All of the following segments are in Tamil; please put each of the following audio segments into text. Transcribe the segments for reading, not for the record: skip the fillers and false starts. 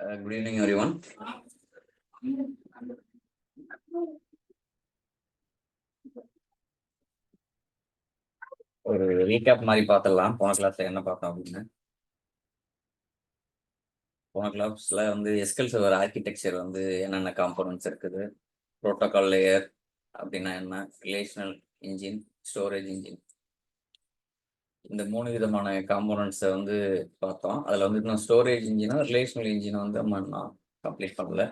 Good evening, everyone. ஒரு ரீகேப் மாதிரி பார்த்துடலாம். போன கிளாஸ்ல என்ன பார்த்தோம் அப்படின்னு. போன கிளாஸ்ல வந்து எஸ்கல் சர்வர் ஆர்கிடெக்சர் வந்து என்னென்ன காம்போனன்ட்ஸ் இருக்குது, ப்ரோட்டோகால் லேயர் அப்படின்னா என்ன, ரிலேஷனல் இன்ஜின், ஸ்டோரேஜ் இன்ஜின், இந்த 3 விதமான காம்போனன்ட்ஸை வந்து பார்த்தோம். அதில் வந்து இன்னும் ஸ்டோரேஜ் இன்ஜினும் ரிலேஷனல் இன்ஜினும் வந்து நம்ம நான் கம்ப்ளீட் பண்ணல.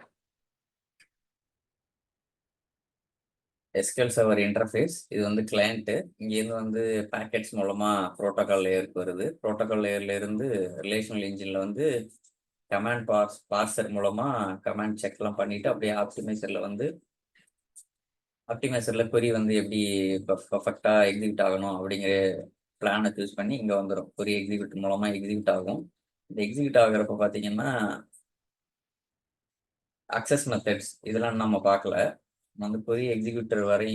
எஸ்கல் சர்வர் இன்டர்ஃபேஸ் இது வந்து கிளையண்ட்டு. இங்கேருந்து வந்து பேக்கெட்ஸ் மூலமாக ப்ரோட்டோகால் லேயருக்கு வருது. ப்ரோட்டோகால் லேயர்ல இருந்து ரிலேஷனல் இன்ஜினில் வந்து கமாண்ட் பார்சர் மூலமாக கமாண்ட் செக்லாம் பண்ணிவிட்டு அப்படியே ஆப்டிமைசரில் query வந்து எப்படி பர்ஃபெக்டாக எக்ஸிக்யூட் ஆகணும் அப்படிங்கிற பிளானை சூஸ் பண்ணி இங்கே வந்துடும். query எக்ஸிக்யூட் மூலமாக எக்ஸிக்யூட் ஆகும். இந்த எக்ஸிக்யூட் ஆகிறப்ப பார்த்தீங்கன்னா அக்சஸ் மெத்தட்ஸ் இதெல்லாம் நம்ம பார்க்கல. வந்து query எக்ஸிக்யூட்டர் வரை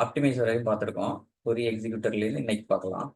ஆப்டிமைசர் வரையும் பார்த்துருக்கோம். query எக்ஸிக்யூட்டர்லேருந்து இன்னைக்கு பார்க்கலாம்.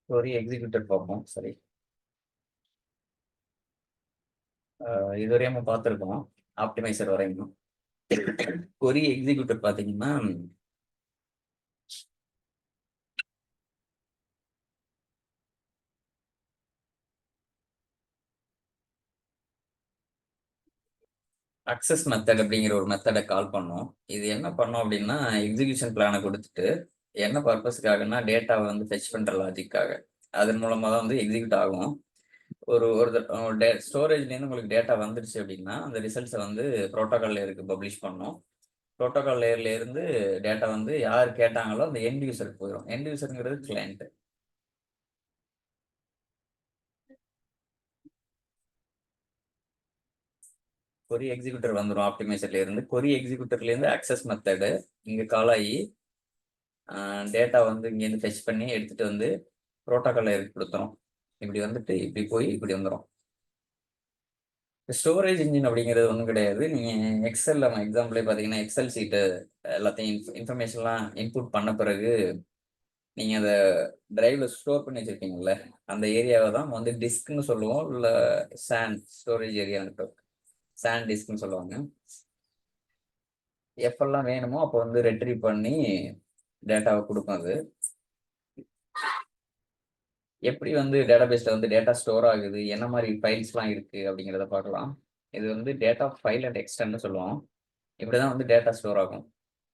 query எக்ஸிக்யூட்டர் பார்ப்போம். சரி, இதுவரையும் நம்ம பார்த்துருக்கோம் ஆப்டிமைசர் வரையும். query எக்ஸிக்யூட்டர் பார்த்தீங்கன்னா அக்சஸ் மெத்தட் அப்படிங்கிற ஒரு மெத்தடை கால் பண்ணோம். இது என்ன பண்ணோம் அப்படின்னா எக்ஸிகியூஷன் பிளானை கொடுத்துட்டு என்ன பர்பஸ்க்காகனா டேட்டாவை வந்து ஃபெச் பண்ணுற லாஜிக்காக அதன் மூலமாக தான் வந்து எக்ஸிக்யூட் ஆகும். ஒரு ஸ்டோரேஜ்லேருந்து உங்களுக்கு டேட்டா வந்துருச்சு அப்படின்னா அந்த ரிசல்ட்ஸை வந்து ப்ரோட்டோகால் லேயருக்கு பப்ளிஷ் பண்ணோம். ப்ரோட்டோகால் லேயர்லேருந்து டேட்டா வந்து யார் கேட்டாங்களோ அந்த எண்ட் யூசருக்கு போயிடும். எண்ட் யூசருங்கிறது கிளையண்ட். கொரி எக்ஸிக்யூட்டர் வந்துடும் ஆப்டிமைசர்லேருந்து. கொரி எக்ஸிக்யூட்டர்லேருந்து அக்சஸ் மெத்தடு இங்கே கால் ஆகி டேட்டா வந்து இங்கேருந்து ஃபெச் பண்ணி எடுத்துகிட்டு வந்து ப்ரோட்டோகால் லேயருக்கு கொடுத்துரும். இப்படி வந்துட்டு இப்படி போய் இப்படி வந்துடும். ஸ்டோரேஜ் இன்ஜின் அப்படிங்கிறது ஒன்றும் கிடையாது. நீங்கள் எக்ஸல் நம்ம எக்ஸாம்பிளே பார்த்தீங்கன்னா எக்ஸல் சீட்டு எல்லாத்தையும் இன்ஃபர்மேஷன்லாம் இன்புட் பண்ண பிறகு நீங்கள் அதை டிரைவில் ஸ்டோர் பண்ணி வச்சுருப்பீங்கள்ல, அந்த ஏரியாவை தான் வந்து டிஸ்க்னு சொல்லுவோம். இல்லை ஸ்டோரேஜ் ஏரியான்ட்டு சாண்ட் டிஸ்க்னு சொல்லுவாங்க. எப்பெல்லாம் வேணுமோ அப்போ வந்து ரெட்ரீவ் பண்ணி டேட்டாவை கொடுக்கும். அது எப்படி வந்து டேட்டாபேஸில் வந்து டேட்டா ஸ்டோர் ஆகுது, என்ன மாதிரி ஃபைல்ஸ்லாம் இருக்குது அப்படிங்கிறத பார்க்கலாம். இது வந்து டேட்டா ஃபைல் அண்ட் எக்ஸ்டெண்ட்னு சொல்லுவோம். இப்படி தான் வந்து டேட்டா ஸ்டோர் ஆகும்.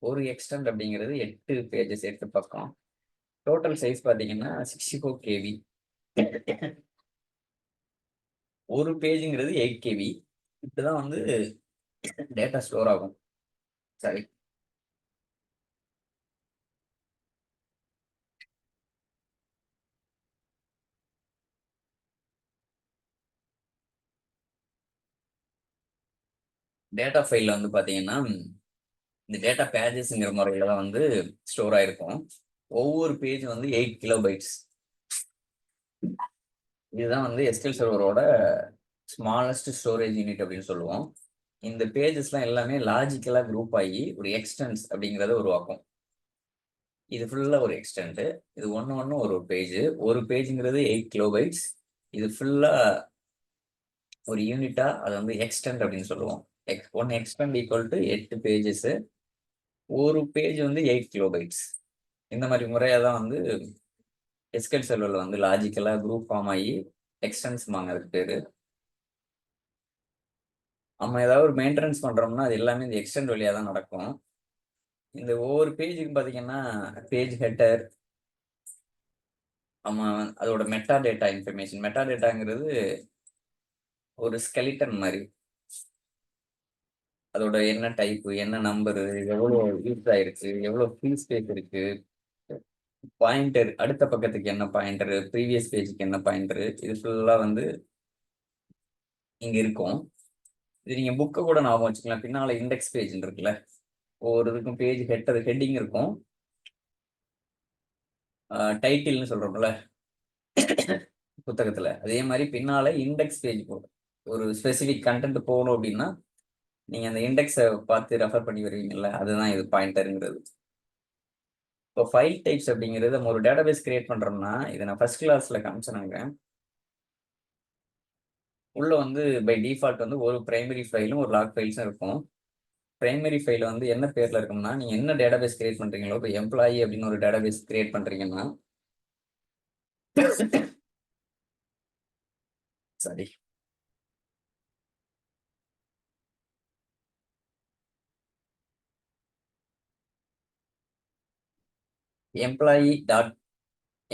ஒரு எக்ஸ்டெண்ட் அப்படிங்கிறது 8 பேஜஸ், 8 பக்கம். டோட்டல் சைஸ் பார்த்தீங்கன்னா 64 KB. ஒரு பேஜுங்கிறது 8 KB. இப்படி தான் வந்து டேட்டா ஸ்டோர் ஆகும். சரி, டேட்டா ஃபைலில் வந்து பார்த்தீங்கன்னா இந்த டேட்டா பேஜஸ்ங்கிற முறையில தான் வந்து ஸ்டோர் ஆயிருக்கும். ஒவ்வொரு பேஜ் வந்து 8 கிலோபைட்ஸ். இதுதான் வந்து எஸ்கியூஎல் சர்வரோட ஸ்மாலஸ்ட் ஸ்டோரேஜ் யூனிட் அப்படின்னு சொல்லுவோம். இந்த பேஜஸ்லாம் எல்லாமே லாஜிக்கலாக குரூப் ஆகி ஒரு எக்ஸ்டென்ஸ் அப்படிங்கிறத உருவாக்கும். இது ஃபுல்லாக ஒரு எக்ஸ்டென்ட். இது ஒன்று ஒரு பேஜ். ஒரு பேஜுங்கிறது 8 கிலோபைட்ஸ். இது ஃபுல்லாக ஒரு யூனிட்டாக அதை வந்து எக்ஸ்டென்ட் அப்படின்னு சொல்லுவோம். One extent equal to 8 pages. ஒரு பேஜ் வந்து 8 கிலோபைட்ஸ். இந்த மாதிரி முறையாக தான் வந்து எஸ்கியூஎல் சர்வரில் வந்து லாஜிக்கலாக குரூப் ஃபார்ம் ஆகி எக்ஸ்டென்ஸ் வாங்கிறதுக்கு பேர். நம்ம ஏதாவது ஒரு மெயின்டெனன்ஸ் பண்ணுறோம்னா அது எல்லாமே இந்த எக்ஸ்டெண்ட் வழியாக தான் நடக்கும். இந்த ஒவ்வொரு பேஜுக்கு பார்த்தீங்கன்னா பேஜ் ஹெட்டர், நம்ம அதோட மெட்டா டேட்டா இன்ஃபர்மேஷன். மெட்டா டேட்டாங்கிறது ஒரு ஸ்கெலிட்டன் மாதிரி. அதோட என்ன டைப்பு, என்ன நம்பரு, எவ்வளோ யூஸ் ஆயிருக்கு, எவ்வளோ ஃப்ரீ ஸ்பேஸ் இருக்கு, பாயிண்டர், அடுத்த பக்கத்துக்கு என்ன பாயிண்டர், ப்ரீவியஸ் பேஜுக்கு என்ன பாயிண்டர், இது ஃபுல்லா வந்து இங்க இருக்கும். இது நீங்க புக்கை கூட ஞாபகம் வச்சுக்கலாம். பின்னால இண்டெக்ஸ் பேஜ் இருக்குல்ல, ஒவ்வொரு இதுக்கும் பேஜ் ஹெட்டிங் இருக்கும், டைட்டில்னு சொல்றோம்ல புத்தகத்துல, அதே மாதிரி பின்னால இண்டெக்ஸ் பேஜ் போடும். ஒரு ஸ்பெசிபிக் கண்டென்ட் போகணும் அப்படின்னா நீங்க அந்த இண்டெக்ஸை பார்த்து ரெஃபர் பண்ணி வருவீங்கல்ல, அதுதான் இது பாயிண்டருங்கிறது. இப்போ ஃபைல் டைப்ஸ் அப்படிங்கிறது நம்ம ஒரு டேட்டாபேஸ் கிரியேட் பண்றோம்னா, இதை நான் ஃபர்ஸ்ட் கிளாஸ்ல காமிச்சேனாங்க. உள்ள வந்து பை டிஃபால்ட் வந்து ஒரு பிரைமரி ஃபைலும் ஒரு லாக் ஃபைல்ஸும் இருக்கும். பிரைமரி ஃபைல் வந்து என்ன பேர்ல இருக்கும்னா, நீங்க என்ன டேட்டாபேஸ் கிரியேட் பண்றீங்களோ, இப்போ எம்ப்ளாயி அப்படின்னு ஒரு டேட்டாபேஸ் கிரியேட் பண்றீங்கன்னா சாரி எம்ப்ளாயி டாட்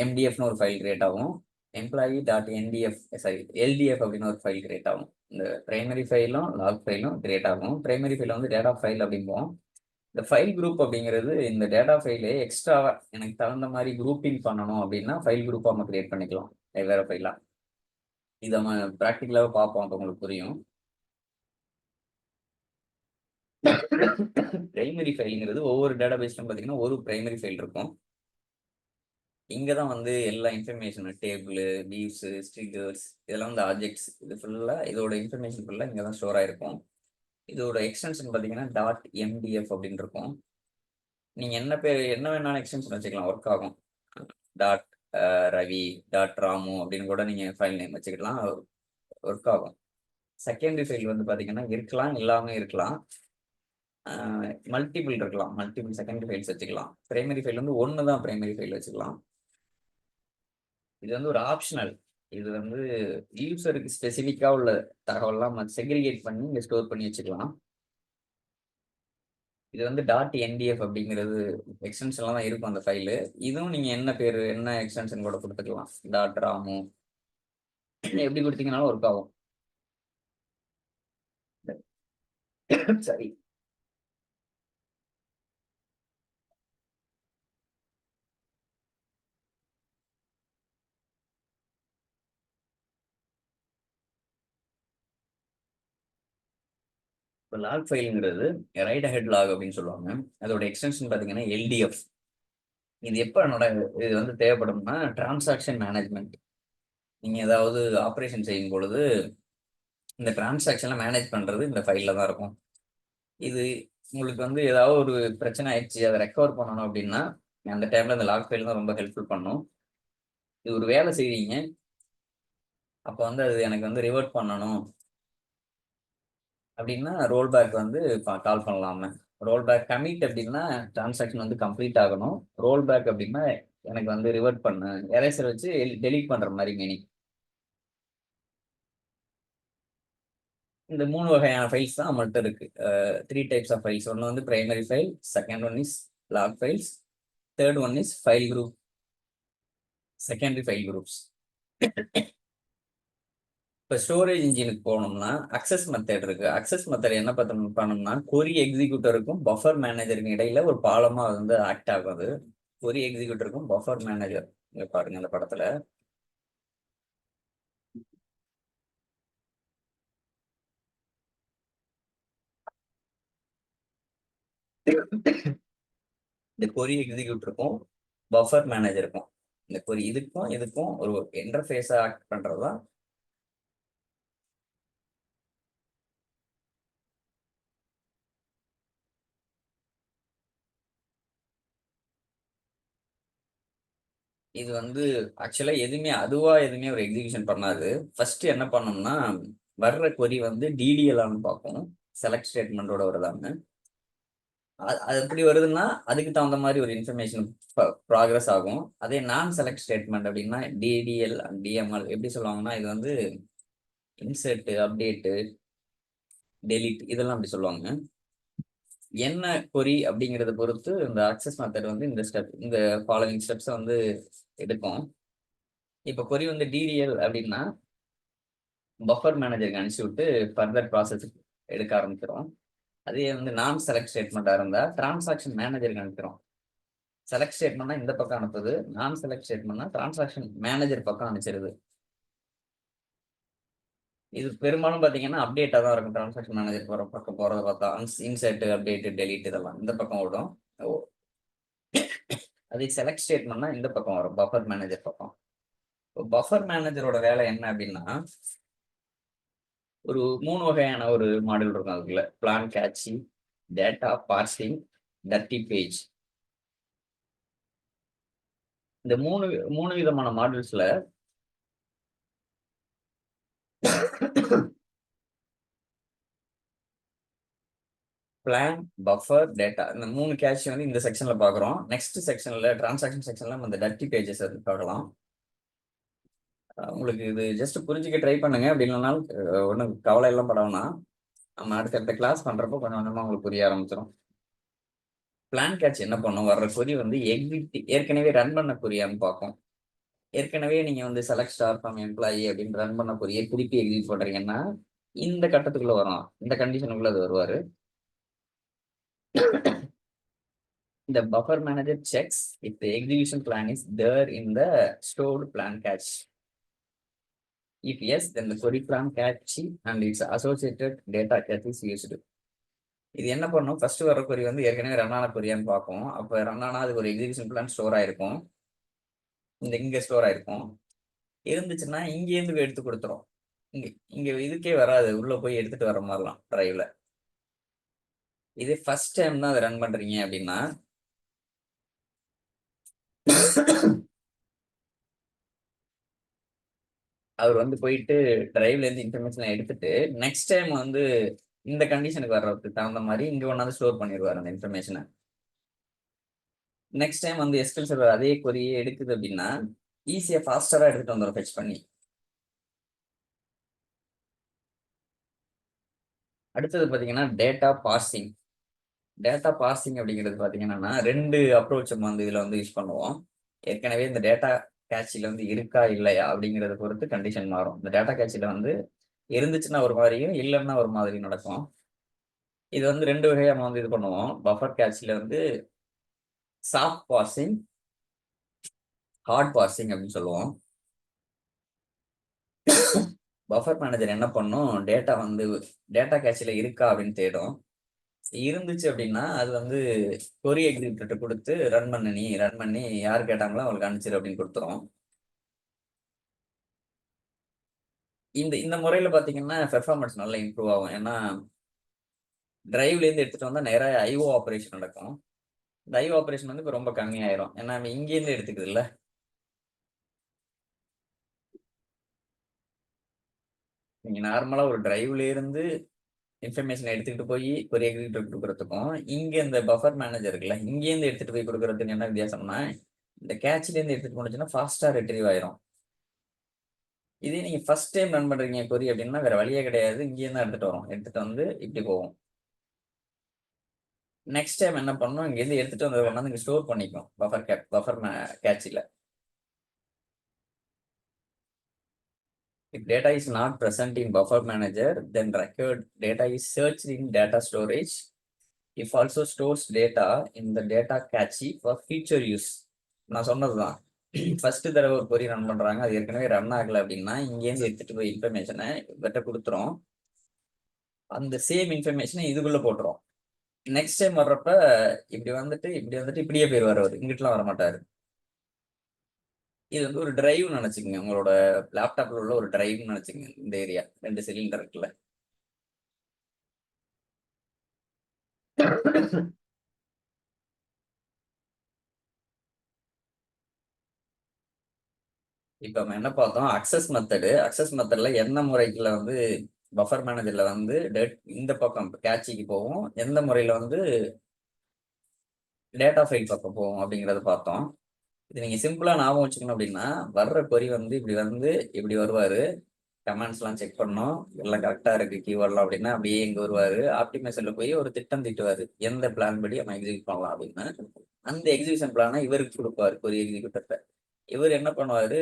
எம்டிஎஃப்னு ஒரு ஃபைல் கிரியேட் ஆகும். Employee dot NDF sorry LDF அப்படின்னு ஒரு ஃபைல் கிரியேட் ஆகும். இந்த பிரைமரி ஃபைலும் லாக் ஃபைலும் கிரியேட் ஆகும். பிரைமரி ஃபைல் வந்து டேட்டா ஃபைல் அப்படிம்போம். இந்த ஃபைல் குரூப் அப்படிங்கிறது இந்த டேட்டா ஃபைலே எக்ஸ்ட்ராவா எனக்கு தகுந்த மாதிரி குரூப்பிங் பண்ணணும் அப்படின்னா ஃபைல் குரூப்பாக நம்ம கிரியேட் பண்ணிக்கலாம் வேற ஃபைலாக. இதை நம்ம ப்ராக்டிக்கலாக பார்ப்போம், அப்போ உங்களுக்கு புரியும். பிரைமரி ஃபைலுங்கிறது ஒவ்வொரு டேட்டாபேஸ்லும் பார்த்தீங்கன்னா ஒரு பிரைமரி ஃபைல் இருக்கும். இங்கே தான் வந்து எல்லா இன்ஃபர்மேஷன், டேபிள், வியூஸ், ஸ்டிக்கர்ஸ், இதெல்லாம் வந்து ஆப்ஜெக்ட்ஸ், இது ஃபுல்லாக இதோட இன்ஃபர்மேஷன் ஃபுல்லாக இங்கே தான் ஸ்டோர் ஆகிருக்கும். இதோட எக்ஸ்டென்ஷன் பார்த்தீங்கன்னா டாட் எம்டிஎஃப் அப்படின்னு இருக்கும். நீங்கள் என்ன பேர் என்ன வேணாலும் எக்ஸ்டென்ஷன் வச்சுக்கலாம், ஒர்க் ஆகும். டாட் ரவி, டாட் ராமு அப்படின்னு கூட நீங்கள் ஃபைல் நேம் வச்சுக்கலாம், ஒர்க் ஆகும். செகண்டரி ஃபைல் வந்து பார்த்தீங்கன்னா இருக்கலாம், இல்லாமல் இருக்கலாம், மல்டிபிள் இருக்கலாம், மல்டிபிள் செகண்டரி ஃபைல்ஸ் வச்சுக்கலாம். பிரைமரி ஃபைல் வந்து ஒன்று தான் பிரைமரி ஃபைல் வச்சுக்கலாம். இது வந்து ஒரு ஆப்ஷனல். இது வந்து யூசருக்கு ஸ்பெசிஃபிக்காக உள்ள தகவல்லாம் செக்ரிகேட் பண்ணி இங்கே ஸ்டோர் பண்ணி வச்சுக்கலாம். இது வந்து டாட் என்டிஎஃப் அப்படிங்கிறது எக்ஸ்டென்ஷன்லாம் தான் இருக்கும் அந்த ஃபைலு. இதுவும் நீங்கள் என்ன பேர் என்ன எக்ஸ்டென்ஷன் கூட கொடுத்துக்கலாம், டாட் ராமு எப்படி கொடுத்தீங்கனாலும் ஒர்க் ஆகும். சரி, இப்போ லாக் ஃபைலுங்கிறது ரைட் ஹெட் லாக் அப்படின்னு சொல்லுவாங்க. அதோட எக்ஸ்டென்ஷன் பார்த்தீங்கன்னா எல்டிஎஃப். இது எப்போ இது வந்து தேவைப்படும்னா டிரான்சாக்ஷன் மேனேஜ்மெண்ட். நீங்கள் ஏதாவது ஆப்ரேஷன் செய்யும் பொழுது இந்த டிரான்சாக்ஷன்லாம் மேனேஜ் பண்ணுறது இந்த ஃபைலில் தான் இருக்கும். இது உங்களுக்கு வந்து ஏதாவது ஒரு பிரச்சனை ஆயிடுச்சு, அதை ரெக்கவர் பண்ணணும் அப்படின்னா அந்த டைமில் இந்த லாக் ஃபைல் தான் ரொம்ப ஹெல்ப்ஃபுல் பண்ணும். இது ஒரு வேலை செய்வீங்க, அப்போ வந்து அது எனக்கு வந்து ரிவர்ட் பண்ணணும் அப்படின்னா ரோல் பேக் வந்து கால் பண்ணலாமே. ரோல் பேக் கமிட் அப்படின்னா டிரான்சாக்ஷன் வந்து கம்ப்ளீட் ஆகணும். ரோல் பேக் அப்படின்னா எனக்கு வந்து ரிவர்ட் பண்ணு, எரேசர் வச்சு டெலீட் பண்ணுற மாதிரி மீனிங். இந்த 3 வகையான ஃபைல்ஸ் தான் நம்மள்ட்ட இருக்கு. 3 டைப்ஸ் ஆஃப் ஃபைல்ஸ். ஒன்று வந்து primary file, second one is log files, third one is file group, secondary file groups. இப்போ ஸ்டோரேஜ் இன்ஜினுக்கு போனோம்னா அக்சஸ் மெத்தட் இருக்கு. அக்சஸ் மெத்தட் என்ன பண்ணோம்னா கொரி எக்ஸிக்யூட்டருக்கும் பஃபர் மேனேஜருக்கும் இடையில ஒரு பாலமா வந்து ஆக்ட் ஆகுது. கொரி எக்ஸிக்யூட்டருக்கும் பஃபர் மேனேஜர், இங்க பாருங்க இந்த படத்துல. இந்த கொரி எக்ஸிக்யூட்டருக்கும் பஃபர் மேனேஜருக்கும், இந்த கொரி இதுக்கும் ஒரு இன்டர்ஃபேஸா ஆக்ட் பண்றதுதான் இது வந்து ஆக்சுவலா எதுவுமே ஒரு எக்ஸிகியூஷன் பண்ணாது. ஃபர்ஸ்ட் என்ன பண்ணோம்னா வர்ற கொரி வந்து டிடிஎல் பார்ப்போம், செலக்ட் ஸ்டேட்மெண்டோட வருதான்னு. அது எப்படி வருதுன்னா அதுக்கு தகுந்த மாதிரி ஒரு இன்ஃபர்மேஷன் ப்ராக்ரஸ் ஆகும். அதே நான் செலக்ட் ஸ்டேட்மெண்ட் அப்படின்னா டிடிஎல் அண்ட் டிஎம்எல் எப்படி சொல்லுவாங்கன்னா இது வந்து இன்சர்ட், அப்டேட்டு, டெலிட் இதெல்லாம் அப்படி சொல்லுவாங்க. என்ன கொரி அப்படிங்கிறத பொறுத்து இந்த அக்சஸ் மெத்தட் வந்து இந்த ஃபாலோவிங் ஸ்டெப்ஸை வந்து எடுக்கும். இப்போ கொரி வந்து டிடிஎல் அப்படின்னா பஃபர் மேனேஜருக்கு அனுப்பிச்சு விட்டு ஃபர்தர் ப்ராசஸ் எடுக்க ஆரம்பிக்கிறோம். அதே வந்து நான் செலக்ட் ஸ்டேட்மெண்ட்டாக இருந்தால் டிரான்சாக்ஷன் மேனேஜருக்கு அனுப்பிக்கிறோம். செலக்ட் ஸ்டேட்மெண்ட்னா இந்த பக்கம் அனுப்புது, நான் செலக்ட் ஸ்டேட்மெண்ட்னா டிரான்சாக்ஷன் மேனேஜர் பக்கம் அனுப்பிச்சிருது. இது பெரும்பாலும் பார்த்தீங்கன்னா அப்டேட்டாக தான் இருக்கும். டிரான்சாக்ஷன் மேனேஜர் போகிற பக்கம் போகிறத பார்த்தா இன்சர்ட், அப்டேட், டெலீட் இதெல்லாம் இந்த பக்கம் ஓடும். அதே செலக்ட் ஸ்டேட்மெண்ட்னா இந்த பக்கம் வரும், பஃபர் மேனேஜர் பக்கம். பஃபர் மேனேஜரோட வேலை என்ன அப்படின்னா, ஒரு 3 வகையான ஒரு மாடல் இருக்கும் அதுக்குள்ள. Plan cache, data parsing, dirty page. இந்த மூணு விதமான மாடல்ஸ்ல பிளான், பஃபர், டேட்டா இந்த 3 கேட்சி வந்து இந்த செக்ஷன்ல பார்க்குறோம். நெக்ஸ்ட் செக்ஷன்ல டிரான்சாக்ஷன் செக்ஷன்ல நம்ம இந்த டர்ட்டி பேஜஸ் பார்க்கலாம். உங்களுக்கு இது ஜஸ்ட் புரிஞ்சுக்க ட்ரை பண்ணுங்க. அப்படி இல்லைனாலும் ஒன்றும் கவலை எல்லாம் படவும்னா நம்ம அடுத்த கிளாஸ் பண்றப்போ கொஞ்சம் கொஞ்சமா உங்களுக்கு புரிய ஆரம்பிச்சிடும். பிளான் கேட்ச் என்ன பண்ணும், வர்ற கொரி வந்து ஏற்கனவே ரன் பண்ண கொரியான்னு பார்க்கும். ஏற்கனவே நீங்க வந்து செலக்ட் ஸ்டார் ஃப்ரம் எம்ப்ளாயி அப்படின்னு ரன் பண்ண கொரியை திருப்பி எக்ஸிக்யூட் பண்றீங்கன்னா இந்த கட்டத்துக்குள்ள வரும், இந்த கண்டிஷனுக்குள்ள அது வருவாரு. The buffer manager checks if the execution plan is there in the stored plan cache. If yes, then the query plan cache and its associated data cache is used. இது என்ன பண்ணும், ஃபர்ஸ்ட் வர கொரி வந்து ஏற்கனவே ரன் ஆன கொரியான்னு பார்க்கும். அப்போ ரன் ஆனா அதுக்கு ஒரு எக்ஸிகியூஷன் பிளான் ஸ்டோர் ஆயிருக்கும், இங்க ஸ்டோர் ஆயிருக்கும். இருந்துச்சுன்னா இங்கேருந்து எடுத்து கொடுத்துரும். இங்க இதுக்கே வராது, உள்ள போய் எடுத்துட்டு வர மாதிரிலாம் டிரைவ்ல. இது ஃபர்ஸ்ட் டைம் தான் அதை ரன் பண்றீங்க அப்படின்னா அவர் வந்து போயிட்டு டிரைவ்ல இருந்து இன்ஃபர்மேஷன் எடுத்துட்டு நெக்ஸ்ட் டைம் வந்து இந்த கண்டிஷனுக்கு வர்றதுக்கு தகுந்த மாதிரி இங்க ஒன்னாவது ஸ்டோர் பண்ணிடுவார் அந்த இன்ஃபர்மேஷனை. நெக்ஸ்ட் டைம் வந்து எஸ்கியூஎல் சர்வர் அதே கொரியை எடுக்குது அப்படின்னா ஈஸியா ஃபாஸ்டரா எடுத்துட்டு வந்துடும் ஃபெச் பண்ணி. அடுத்தது பாத்தீங்கன்னா டேட்டா பார்சிங். டேட்டா பார்சிங் அப்படிங்கிறது பாத்தீங்கன்னா 2 அப்ரோச் நம்ம வந்து இதுல வந்து யூஸ் பண்ணுவோம். ஏற்கனவே இந்த டேட்டா கேட்சில வந்து இருக்கா இல்லையா அப்படிங்கறத பொறுத்து கண்டிஷன் மாறும். இந்த டேட்டா கேட்சில வந்து இருந்துச்சுன்னா ஒரு மாதிரியும் இல்லைன்னா ஒரு மாதிரி நடக்கும். இது வந்து 2 வகையா நம்ம வந்து இது பண்ணுவோம். பஃபர் கேட்சில வந்து சாஃப்ட் பார்சிங், ஹார்ட் பார்சிங் அப்படின்னு சொல்லுவோம். பஃபர் மேனேஜர் என்ன பண்ணும், டேட்டா கேட்சில இருக்கா அப்படின்னு தேடும். இருந்துச்சு அப்படின்னா அது வந்து கொரி எக்ஸிக்யூட்டர் கொடுத்து ரன் பண்ணி யார் கேட்டாங்களோ அவங்களுக்கு அனுப்பிச்சிரு அப்படின்னு கொடுத்துரும். இந்த முறையில பாத்தீங்கன்னா பெர்ஃபார்மன்ஸ் நல்லா இம்ப்ரூவ் ஆகும். ஏன்னா டிரைவ்ல இருந்து எடுத்துட்டு வந்தா நிறைய ஐஓ ஆப்ரேஷன் நடக்கும். இந்த ஐஓ ஆப்ரேஷன் வந்து இப்போ ரொம்ப கம்மியாயிரும், ஏன்னா நம்ம இங்கேருந்து எடுத்துக்குது இல்ல. நீங்க நார்மலா ஒரு டிரைவ்ல இருந்து இன்ஃபர்மேஷன் எடுத்துக்கிட்டு போய் கொரி எக்ஸிக்யூட்டர் கொடுக்கறதுக்கும் இங்க இந்த பஃபர் மேனேஜர் இருக்குல்ல இங்கேருந்து எடுத்துட்டு போய் கொடுக்கறதுக்கு என்ன வித்தியாசம்னா, இந்த கேட்ச்ல இருந்து எடுத்துட்டு போனுச்சுன்னா ஃபாஸ்டா ரிட்ரீவ் ஆயிரும். இதே நீங்க ஃபர்ஸ்ட் டைம் ரன் பண்றீங்க கொரி அப்படின்னா வேற வழியே கிடையாது, இங்கேருந்து எடுத்துட்டு வந்து இப்படி போகும். நெக்ஸ்ட் டைம் என்ன பண்ணும், இங்கேருந்து எடுத்துட்டு வந்து கொண்டாந்து இங்க ஸ்டோர் பண்ணிக்கும் buffer கேட்சில. If data is not present in buffer manager, then record data is searched in data storage. If also stores data in the data cache for future use. நான் சொன்னதுதான், ஃபர்ஸ்ட் தடவை ஒரு கொரி ரன் பண்றாங்க, அது ஏற்கனவே ரன் ஆகல அப்படின்னா இங்கேருந்து எடுத்துட்டு போய் இன்ஃபர்மேஷனை இவர்கிட்ட கொடுத்துரும். அந்த சேம் இன்ஃபர்மேஷனை இதுக்குள்ள போட்டுரும். நெக்ஸ்ட் டைம் வர்றப்ப இப்படி வந்துட்டு இப்படியே போயிருவாரு, அவர் இங்கிட்டுலாம் வர மாட்டாரு. இது வந்து ஒரு டிரைவ் நினைச்சுங்க, உங்களோட லேப்டாப்ல உள்ள ஒரு டிரைவ் நினைச்சுங்க. இந்த ஏரியா 2 சிலிண்டர் இருக்குல்ல, இப்ப நம்ம என்ன பார்த்தோம், அக்சஸ் மெத்தட்ல எந்த முறைக்குள்ள வந்து பஃபர் மேனேஜர்ல வந்து இந்த பக்கம் கேட்சிக்கு போகும், எந்த முறையில வந்து டேட்டா ஃபைல் பக்கம் போகும் அப்படிங்கறத பார்த்தோம். இது நீங்க சிம்பிளா ஞாபகம் வச்சுக்கணும் அப்படின்னா, வர்ற கொரி வந்து இப்படி வருவாரு, கமெண்ட்ஸ் எல்லாம் செக் பண்ணோம், எல்லாம் கரெக்டா இருக்கு கீவேர்ட்லாம் அப்படின்னா அப்படியே இங்க வருவாரு. ஆப்டிமைசர்ல போய் ஒரு திட்டம் தீட்டுவாரு, எந்த பிளான் படி நம்ம எக்ஸிக்யூட் பண்ணலாம் அப்படின்னு. அந்த எக்ஸிகியூஷன் பிளானை இவருக்கு கொடுப்பாரு கொரி எக்ஸிக்யூட்டர்கிட்ட. இவர் என்ன பண்ணுவாரு,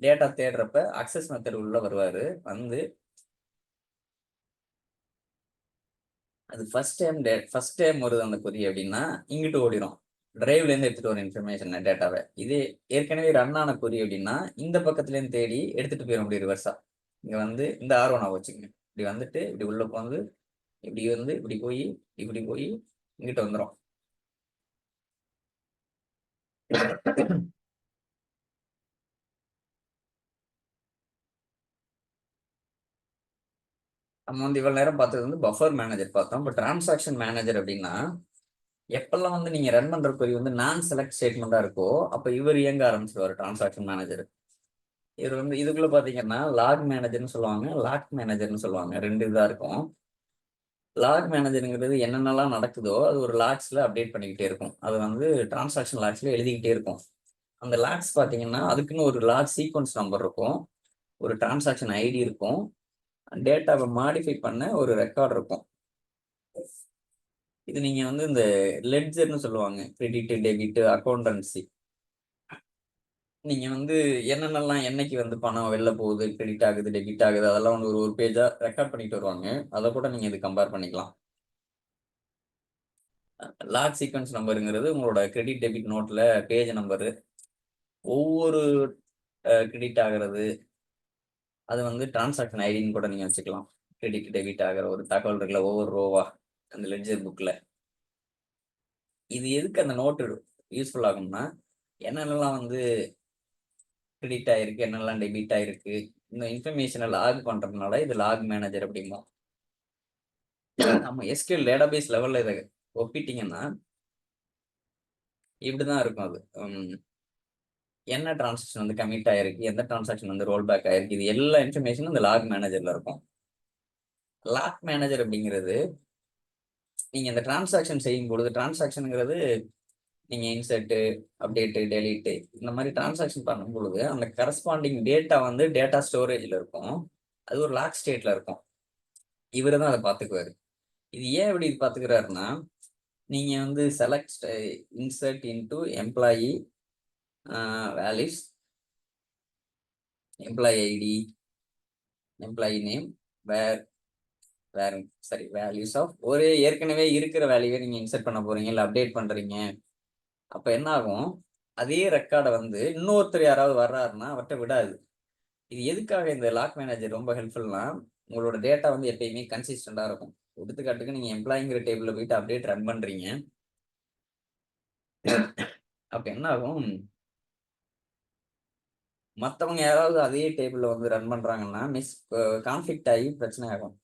டேட்டா தேடுறப்ப அக்சஸ் மெத்தட் உள்ள வருவாரு. வந்து அது ஃபர்ஸ்ட் டைம் வருது அந்த கொரி அப்படின்னா இங்கிட்டு ஓடிடும், டிரைவ்ல இருந்து எடுத்துட்டு வர இன்ஃபர்மேஷன் டேட்டாவை இது ஏற்கனவே ரன் ஆன கொரி அப்படின்னா இந்த பக்கத்துல இருந்து தேடி எடுத்துட்டு போயிட முடியும் ரிவர்ஸா. இங்க வந்து இந்த R1 வச்சுக்கோங்க, இப்படி வந்துட்டு இப்படி உள்ள வந்து இப்படி போய் இங்கிட்ட வந்துடும். நம்ம வந்து இவ்வளவு நேரம் பார்த்தது வந்து பஃபர் மேனேஜர் பார்த்தோம். இப்போ டிரான்சாக்ஷன் மேனேஜர் அப்படின்னா எப்பெல்லாம் வந்து நீங்க ரன் பண்ற கொரி வந்து நான் செலக்ட் ஸ்டேட்மெண்டா இருக்கோ அப்ப இவர் இயங்க ஆரம்பிச்சிருவாரு டிரான்சாக்ஷன் மேனேஜர். இவர் வந்து இதுக்குள்ள பாத்தீங்கன்னா லாக் மேனேஜர்னு சொல்லுவாங்க, லாக் மேனேஜர்னு சொல்லுவாங்க. ரெண்டு இதா இருக்கும். லாக் மேனேஜருங்கிறது என்னென்னலாம் நடக்குதோ அது ஒரு லாக்ஸ்ல அப்டேட் பண்ணிக்கிட்டே இருக்கும். அது வந்து டிரான்சாக்ஷன் லாக்ஸ்ல எழுதிக்கிட்டே இருக்கும். அந்த லாக்ஸ் பாத்தீங்கன்னா அதுக்குன்னு ஒரு லாக் சீக்வன்ஸ் நம்பர் இருக்கும், ஒரு டிரான்சாக்ஷன் ஐடி இருக்கும், டேட்டாவை மாடிஃபை பண்ண ஒரு ரெக்கார்ட் இருக்கும். இது நீங்க வந்து இந்த லெட்ஜர்னு சொல்லுவாங்க, கிரெடிட் டெபிட் அக்கௌண்டன்சி. நீங்க வந்து என்னென்னலாம் என்னைக்கு வந்து பணம் வெளில போகுது, கிரெடிட் ஆகுது, டெபிட் ஆகுது, அதெல்லாம் வந்து ஒரு பேஜா ரெக்கார்ட் பண்ணிட்டு வருவாங்க. அதை கூட நீங்க இது கம்பேர் பண்ணிக்கலாம். லாக் சீக்வன்ஸ் நம்பருங்கிறது உங்களோட கிரெடிட் டெபிட் நோட்ல பேஜ் நம்பரு, ஒவ்வொரு கிரெடிட் ஆகிறது அது வந்து டிரான்சாக்ஷன் ஐடின்னு கூட நீங்க வச்சுக்கலாம். கிரெடிட் டெபிட் ஆகிற ஒரு தகவல் இருக்குல்ல ஒவ்வொரு ரோவா அந்த லெட்ஜர் புக்ல. இது எதுக்கு அந்த நோட்டு யூஸ்ஃபுல் ஆகும்னா என்னென்னலாம் வந்து கிரெடிட் ஆயிருக்கு, என்னெல்லாம் டெபிட் ஆயிருக்கு, இந்த இன்ஃபர்மேஷனை லாக் பண்றதுனால இது லாக் மேனேஜர் அப்படிமா. நம்ம எஸ்கியூஎல் டேட்டாபேஸ் லெவல்ல இதை ஒப்பிட்டீங்கன்னா இப்படிதான் இருக்கும். அது என்ன டிரான்சாக்ஷன் வந்து கமிட் ஆயிருக்கு, எந்த டிரான்சாக்ஷன் வந்து ரோல் பேக் ஆயிருக்கு, இது எல்லா இன்ஃபர்மேஷனும் இந்த லாக் மேனேஜர்ல இருக்கும். லாக் மேனேஜர் அப்படிங்கிறது நீங்க இந்த டிரான்சாக்ஷன் செய்யும் பொழுது, டிரான்சாக்ஷனுங்கிறது நீங்க இன்சர்ட், அப்டேட், டெலீட் இந்த மாதிரி டிரான்சாக்ஷன் பண்ணும் பொழுது அந்த கரஸ்பாண்டிங் டேட்டா வந்து டேட்டா ஸ்டோரேஜ்ல இருக்கும், அது ஒரு லாக் ஸ்டேட்ல இருக்கும். இவரு தான் அதை பார்த்துக்குவாரு. இது ஏன் இப்படி பார்த்துக்கிறாருன்னா நீங்க வந்து select insert into employee values, employee ID, employee name, where சரி வேல்யூஸ் ஆஃப் ஒரே ஏற்கனவே இருக்கிற வேல்யூவை நீங்க இன்சர்ட் பண்ண போறீங்க இல்ல அப்டேட் பண்றீங்க. அப்ப என்ன ஆகும், அதே ரெக்கார்டை வந்து இன்னொருத்தர் யாராவது வர்றாருன்னா அவர்கிட்ட விடாது. இது எதுக்காக இந்த லாக் மேனேஜர் ரொம்ப ஹெல்ப்ஃபுல்னா உங்களோட டேட்டா வந்து எப்பயுமே கன்சிஸ்டண்டா இருக்கும். எடுத்துக்காட்டுக்கு நீங்க எம்ப்ளாயிங்கிற டேபிள்ல போயிட்டு அப்டேட் ரன் பண்றீங்க. அப்ப என்ன ஆகும், மற்றவங்க யாராவது அதே டேபிள்ல வந்து ரன் பண்றாங்கன்னா கான்ஃபிளிக்ட் ஆகி பிரச்சனை ஆகும்.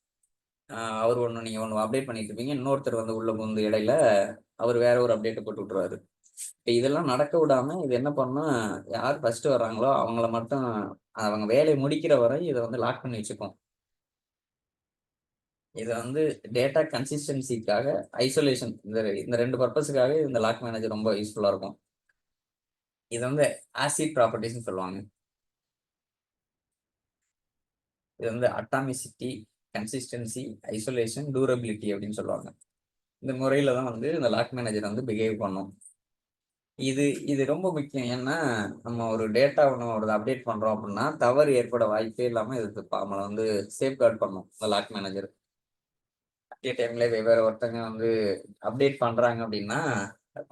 அவர் ஒன்று நீங்க ஒன்று அப்டேட் பண்ணிட்டு இருப்பீங்க, இன்னொருத்தர் வந்து உள்ள வந்து இடையில அவர் வேற ஒரு அப்டேட்டை போட்டு விட்டுருவாரு. இப்போ இதெல்லாம் நடக்க விடாம இது என்ன பண்ணா யார் ஃபர்ஸ்ட் வர்றாங்களோ அவங்கள மட்டும் அவங்க வேலையை முடிக்கிற வரை இதை வந்து லாக் பண்ணி வச்சுப்போம். இதை வந்து டேட்டா கன்சிஸ்டன்சிக்காக, ஐசோலேஷன், இந்த ரெண்டு பர்பஸுக்காக இந்த லாக் மேனேஜர் ரொம்ப யூஸ்ஃபுல்லா இருக்கும். இது வந்து ஆசிட் ப்ராப்பர்ட்டிஸ்ன்னு சொல்லுவாங்க. இது வந்து அட்டாமிசிட்டி, கன்சிஸ்டன்சி, ஐசோலேஷன், டூரபிலிட்டி அப்படின்னு சொல்லுவாங்க. இந்த முறையில தான் வந்து இந்த லாக் மேனேஜர் வந்து பிஹேவ் பண்ணும். இது இது ரொம்ப முக்கியம். ஏன்னா நம்ம ஒரு டேட்டா ஒன்று ஒரு அப்டேட் பண்றோம் அப்படின்னா தவறு ஏற்பட வாய்ப்பே இல்லாம இது நம்மளை வந்து சேஃப்கார்ட் பண்ணும் இந்த லாக் மேனேஜர். அதே டைம்ல வெவ்வேறு ஒருத்தங்க வந்து அப்டேட் பண்றாங்க அப்படின்னா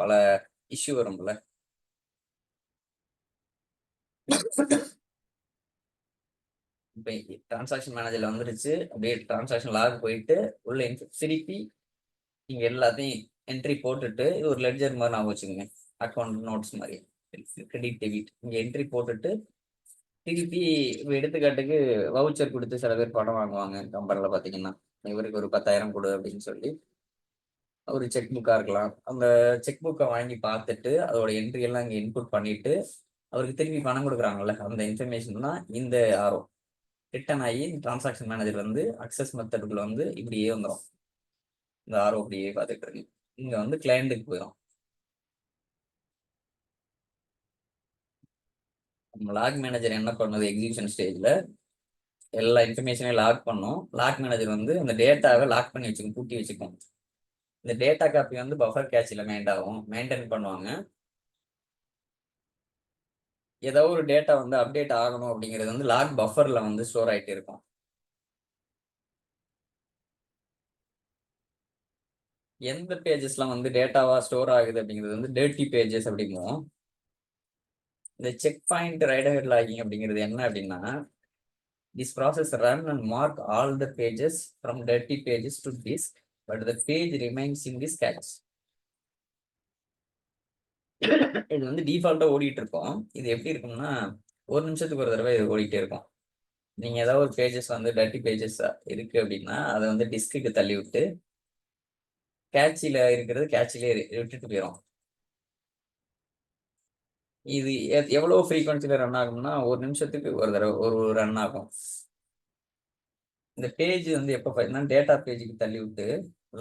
பல இஷ்யூ வரும்ல. இப்போ டிரான்சாக்ஷன் மேனேஜர்ல வந்துருச்சு, அப்படியே டிரான்சாக்ஷன் லாக் போயிட்டு உள்ள திருப்பி நீங்க எல்லாத்தையும் என்ட்ரி போட்டுட்டு இது ஒரு லெட்ஜர் மாதிரி நான் வச்சுக்கோங்க, அக்கௌண்ட் நோட்ஸ் மாதிரி கிரெடிட் டெபிட் இங்க என்ட்ரி போட்டுட்டு திருப்பி எடுத்துக்காட்டுக்கு வவுச்சர் கொடுத்து சில பேர் படம் வாங்குவாங்க கம்பெனில பாத்தீங்கன்னா, இவருக்கு ஒரு 10,000 கொடு அப்படின்னு சொல்லி ஒரு செக் புக்கா இருக்கலாம். அந்த செக் புக்கை வாங்கி பார்த்துட்டு அதோட என்ட்ரி எல்லாம் இங்க இன்புட் பண்ணிட்டு அவருக்கு திருப்பி பணம் கொடுக்குறாங்கல்ல, அந்த இன்ஃபர்மேஷன் தான் இந்த ஆரோ ரிட்டர்ன் ஆகி டிரான்சாக்ஷன் மேனேஜர் வந்து அக்சஸ் மெத்தடுக்குள்ள வந்து இப்படியே வந்துடும். இந்த ஆரோ அப்படியே பார்த்துட்டு இருக்கு, இங்க வந்து கிளையண்ட்டுக்கு போயிடும். நம்ம லாக் மேனேஜர் என்ன பண்ணுது, எக்ஸிகியூஷன் ஸ்டேஜ்ல எல்லா இன்ஃபர்மேஷனையும் லாக் பண்ணும். லாக் மேனேஜர் வந்து அந்த டேட்டாவை லாக் பண்ணி வச்சுக்கும், கூட்டி வச்சுக்கும். இந்த டேட்டா காப்பி வந்து பஃபர் கேட்சில் மெயின்டைன் பண்ணுவாங்க. ஏதோ ஒரு டேட்டா வந்து அப்டேட் ஆகணும் அப்படிங்கிறது வந்து லாக் பஃபர்ல வந்து ஸ்டோர் ஆகிட்டு இருக்கும். எந்த பேஜஸ்லாம் வந்து டேட்டாவா ஸ்டோர் ஆகுது அப்படிங்கிறது வந்து டர்ட்டி பேஜஸ் அப்படிங்குவோம். இந்த checkpoint write ahead logging அப்படிங்கிறது என்ன அப்படின்னா, this process run and mark all the pages from dirty pages to disk but the page remains in this cache. இது வந்து டிஃபால்ட்டா ஓடிட்டு இருக்கும். இது எப்படி இருக்கும்னா, ஒரு நிமிஷத்துக்கு ஒரு தடவை இது ஓடிட்டே இருக்கும். நீங்க ஏதாவது ஒரு பேஜஸ் வந்து டர்ட்டி பேஜஸ் இருக்கு அப்படின்னா அதை வந்து டிஸ்க்கு தள்ளி விட்டு கேட்சில இருக்கிறது கேட்சிலே விட்டுட்டு போயிடும். இது எவ்வளவு ஃப்ரீக்வன்சில ரன் ஆகும்னா, ஒரு நிமிஷத்துக்கு ஒரு தடவை ஒரு ரன் ஆகும். இந்த பேஜ் வந்து எப்போ பார்த்தீங்கன்னா டேட்டா பேஜுக்கு தள்ளி விட்டு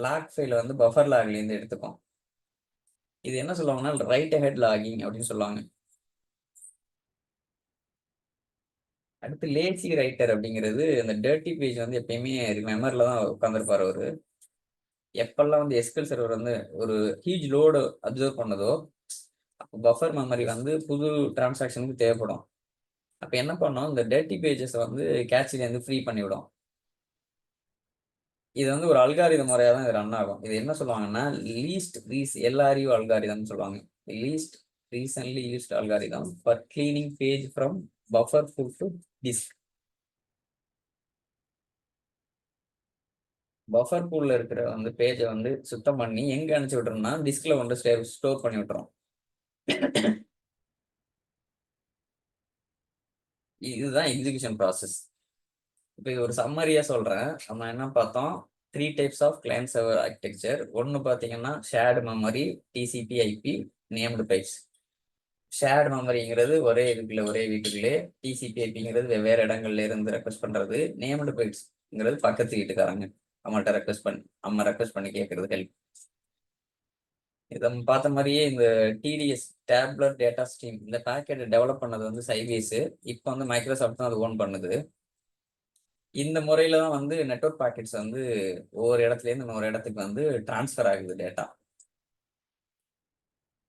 லாக் ஃபைல வந்து பஃபர் லாக்லேருந்து எடுத்துக்கும். இது என்ன சொல்லுவாங்கன்னா ரைட் ஹெட் லாகிங் அப்படின்னு சொல்லுவாங்க. அடுத்து லேசி ரைட்டர் அப்படிங்கிறது இந்த டர்ட்டி பேஜ் வந்து எப்பயுமே மெமரில தான் உட்காந்துருப்பாரு அவரு. எப்பெல்லாம் வந்து எஸ்கியூஎல் சர்வர் வந்து ஒரு ஹியூஜ் லோடு அப்சர்வ் பண்ணதோ பஃபர் மெமரி வந்து புது டிரான்சாக்ஷனுக்கு தேவைப்படும். அப்போ என்ன பண்ணோம், இந்த டர்ட்டி பேஜஸ் வந்து கேட்சிலேருந்து ஃப்ரீ பண்ணிவிடும். இது வந்து ஒரு அல்காரிதம் முறையாக தான் இது ரன் ஆகும். இது என்ன சொல்லுவாங்கன்னா LRU அல்காரிதம் சொல்லுவாங்க. Least recently used algorithm for cleaning page from buffer full to disk. Buffer பூல்ல இருக்கிற வந்து பேஜை வந்து சுத்தம் பண்ணி எங்க அனுப்பிச்சு விட்டுறோம்னா டிஸ்க்ல வந்து ஸ்டோர் பண்ணி விட்டுறோம். இதுதான் எக்ஸிகியூஷன் ப்ராசஸ். இப்போ இது ஒரு சம்மரியா சொல்றேன். நம்ம என்ன பார்த்தோம், 3 types of client server architecture. ஒன்று பார்த்தீங்கன்னா shared memory, TCP IP, named pipes. Shared மெமரிங்கிறது ஒரே வீட்டுக்குள்ளே, TCP IPங்கிறது வெவ்வேறு இடங்கள்ல இருந்து ரெக்வஸ்ட் பண்றது, நேம்டு பைப்ஸ்ங்கிறது பக்கத்து வீட்டுக்காரங்க அவங்கள்ட்ட ரெக்வஸ்ட் பண்ணி கேட்கறது ஹெல்ப். இதை பார்த்த மாதிரியே இந்த TDS டேப்லர் டேட்டா ஸ்ட்ரீம் இந்த பேக்கெட் டெவலப் பண்ணது வந்து சைபேஸ். இப்போ வந்து மைக்ரோசாஃப்ட் தான் அது ஓன் பண்ணுது. இந்த முறையில தான் வந்து நெட்வொர்க் பாக்கெட்ஸ் வந்து ஒவ்வொரு இடத்துல இருந்து இன்னொரு இடத்துக்கு வந்து டிரான்ஸ்ஃபர் ஆகுது டேட்டா.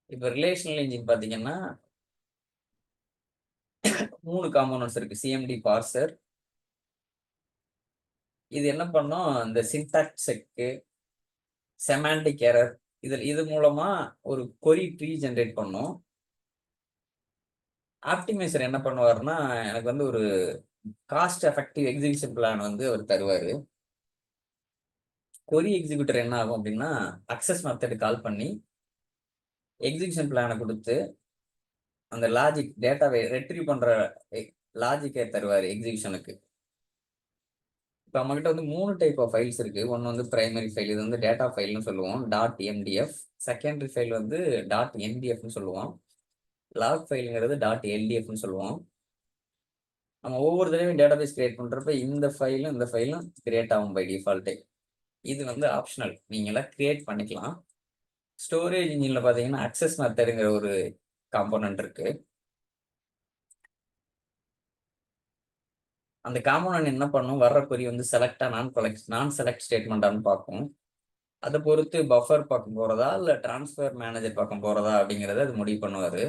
இப்போ ரிலேஷனல் இன்ஜின் பார்த்தீங்கன்னா 3 காம்போனன்ட்ஸ் இருக்கு. CMD parser. இது என்ன பண்ணோம், இந்த சின்டாக்ஸ் செக்கு, செமாண்டிக் எரர் இது மூலமா ஒரு கொரி ட்ரீ ஜென்ரேட் பண்ணோம். ஆப்டிமைசர் என்ன பண்ணுவாருன்னா, எனக்கு வந்து ஒரு காஸ்ட் எஃபெக்டிவ் எக்ஸிகியூஷன் பிளான் வந்து அவர் தருவாரு. கொரி எக்ஸிக்யூட்டர் என்ன ஆகும் அப்படின்னா, அக்சஸ் மெத்தட் கால் பண்ணி எக்ஸிகியூஷன் பிளானை கொடுத்து அந்த லாஜிக் டேட்டாவை ரெட்ரீவ் பண்ற லாஜிக்கை தருவார் எக்ஸிகியூஷனுக்கு. இப்போ நம்மகிட்ட வந்து 3 டைப் ஆஃப் ஃபைல்ஸ் இருக்கு. ஒன்று வந்து பிரைமரி ஃபைல், இது வந்து டேட்டா ஃபைல்னு சொல்லுவோம், .mdf. செகண்டரி ஃபைல் வந்து .ndfன்னு சொல்லுவோம். லாக் ஃபைலுங்கிறது .ldfன்னு சொல்லுவோம். நம்ம ஒவ்வொரு தடவையும் டேட்டாபேஸ் கிரியேட் பண்றப்ப இந்த ஃபைலும் கிரியேட் ஆகும் பை டிஃபால்ட்டே. இது வந்து ஆப்ஷனல், நீங்களாம் கிரியேட் பண்ணிக்கலாம். ஸ்டோரேஜ் இன்ஜின்ல பார்த்தீங்கன்னா அக்சஸ் மெத்தடுங்கிற ஒரு காம்போனன்ட் இருக்கு. அந்த காம்போனன்ட் என்ன பண்ணும், வர்ற கொரி வந்து செலக்டா நான் செலக்ட் ஸ்டேட்மெண்டான்னு பார்க்கும். அதை பொறுத்து பஃபர் பக்கம் போறதா இல்லை டிரான்ஸ்ஃபர் மேனேஜர் பக்கம் போறதா அப்படிங்கிறத அது முடிவு பண்ணுவாரு.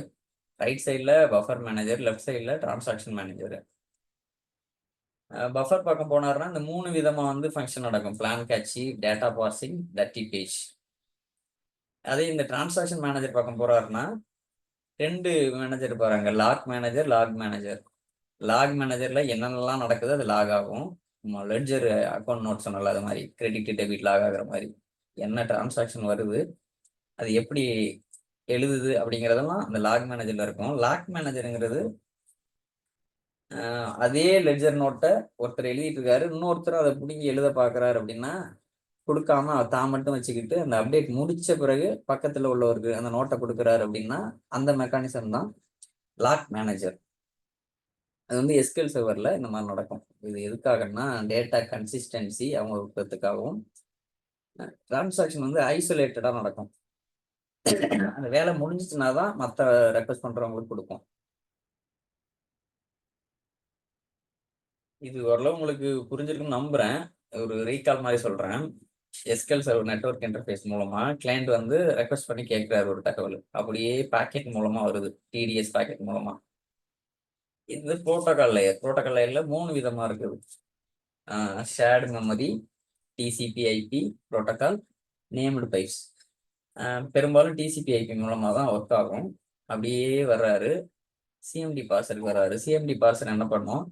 ரைட் சைடில் பஃபர் மேனேஜர், லெஃப்ட் சைடில் டிரான்சாக்ஷன் மேனேஜர். பஃபர் பக்கம் போனாருன்னா இந்த 3 விதமா வந்து ஃபங்க்ஷன் நடக்கும்: plan cache, data parsing, dirty page. அதே இந்த டிரான்சாக்ஷன் மேனேஜர் பக்கம் போறாருன்னா 2 மேனேஜர் இருப்பாங்க, லாக் மேனேஜர், லாக் மேனேஜர். லாக் மேனேஜர்ல என்னென்னலாம் நடக்குது அது லாக் ஆகும். லெட்ஜர் அக்கௌண்ட் நோட் சொன்னல, அது மாதிரி கிரெடிட் டெபிட் லாக் ஆகுற மாதிரி என்ன டிரான்சாக்ஷன் வருது, அது எப்படி எழுதுது அப்படிங்கிறதெல்லாம் அந்த லாக் மேனேஜர்ல இருக்கும். லாக் மேனேஜருங்கிறது அதே லெட்ஜர் நோட்டை ஒருத்தர் எழுதிட்டு இருக்காரு, இன்னொருத்தர் அதை பிடிங்கி எழுத பார்க்குறாரு அப்படின்னா கொடுக்காம தான் மட்டும் வச்சுக்கிட்டு அந்த அப்டேட் முடிச்ச பிறகு பக்கத்தில் உள்ளவருக்கு அந்த நோட்டை கொடுக்குறாரு அப்படின்னா அந்த மெக்கானிசம் தான் லாக் மேனேஜர். அது வந்து எஸ்கியூஎல் சர்வர்ல இந்த மாதிரி நடக்கும். இது எதுக்காகன்னா டேட்டா கன்சிஸ்டன்சி அவங்க இருக்கிறதுக்காகவும், டிரான்சாக்ஷன் வந்து ஐசோலேட்டடா நடக்கும். அந்த வேலை முடிஞ்சிச்சுன்னா தான் மற்ற ரெக்வஸ்ட் பண்றவங்களுக்கு கொடுக்கும். இது ஓரளவு உங்களுக்கு புரிஞ்சிருக்குன்னு நம்புறேன். ஒரு ரீகால் மாதிரி சொல்றேன். எஸ்கியூஎல் சர்வர் நெட்வொர்க் இன்டர்ஃபேஸ் மூலமா கிளைண்ட் வந்து ரெக்வஸ்ட் பண்ணி கேட்கிறாரு ஒரு தகவல், அப்படியே பாக்கெட் மூலமா வருது, TDS பாக்கெட் மூலமா. இது புரோட்டோகால் லேயர்ல 3 விதமா இருக்குது: shared memory, TCP IP protocol, named pipes. பெரும்பாலும் டிசிபி ஐபி மூலமாக தான் ஒர்க் ஆகும். அப்படியே வர்றாரு, சிஎம்டி பார்சருக்கு வர்றாரு. சிஎம்டி பார்சர் என்ன பண்ணும்,